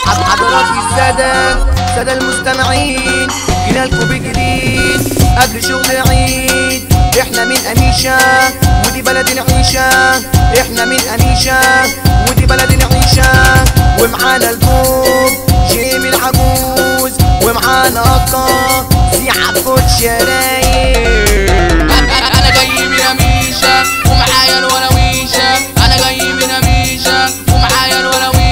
حضرات السادة المستمعين، جينا لكم بجديد قبل شغل عيد. احنا من أنيشة ودي بلد العيشة، احنا من أنيشة ودي بلد العيشة. ومعانا البوب جيمي العجوز، ومعانا أكا سيعة كوتش رايق. أنا جاي من أميشة ومعايا الولاويشة، أنا جاي من أميشة ومعايا الولاويشة.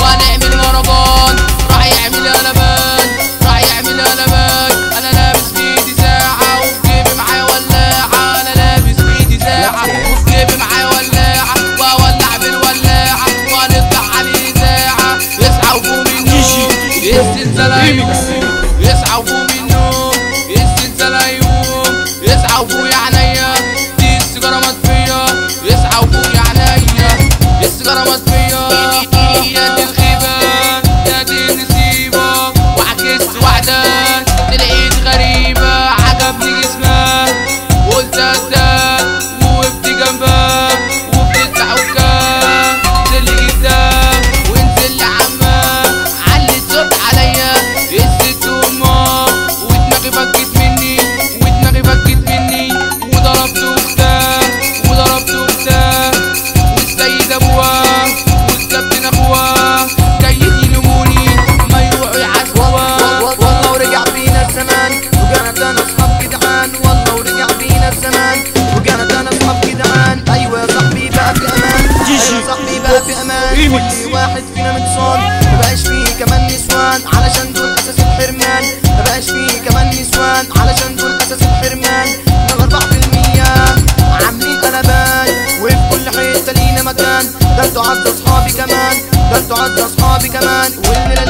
وهنعمل مهرجان راح يعمل قلبان، راح يعمل قلبان. أنا لابس في ايدي ساعة وفي جيبي معايا ولاعة، أنا لابس في ايدي ساعة وفي جيبي معايا ولاعة. وهولع بالولاعة وهنطلع على الإذاعة. يصحى وفوق من النوم الزلزال هيقوم، يصحى وفوق من النوم الزلزال هيقوم. يصحى وفوق يا عينيا دي السيجارة مطفية، يصحى وفوق يا عينيا السيجارة مطفية. يا دي الغيبة يا دي النسيبة، وعكست واحدة لقيت غريبة عجبني جسمها وقلت أداها ووقفت جنبها وبتدفع وكاه. نزل جدها ونزل لعمها، علت صوت عليا الست أمها. ودماغي فكت مني ودماغي فكت مني، وضربت أختها وضربت أختها. والسيد أبوها والكابتن أخوها جايين يلوموني ما يروحوا يحاسبوها. والله ورجع بينا الزمان وجانا تاني أصحاب جدعان، والله ورجع بينا الزمان وجانا تاني أصحاب جدعان. أيوة يا صاحبي بقى في أمان، أيوة يا صاحبي بقى في أمان. كل واحد فينا متصان، مبقاش فيه كمان نسوان علشان دول أساس الحرمان. مبقاش فيه كمان نسوان علشان دول أساس الحرمان. من 4% عاملين قلبان وفي كل حتة لينا مكان. ده انتوا عز أصحابي كمان، ده انتوا عز أصحابي كمان. والليلة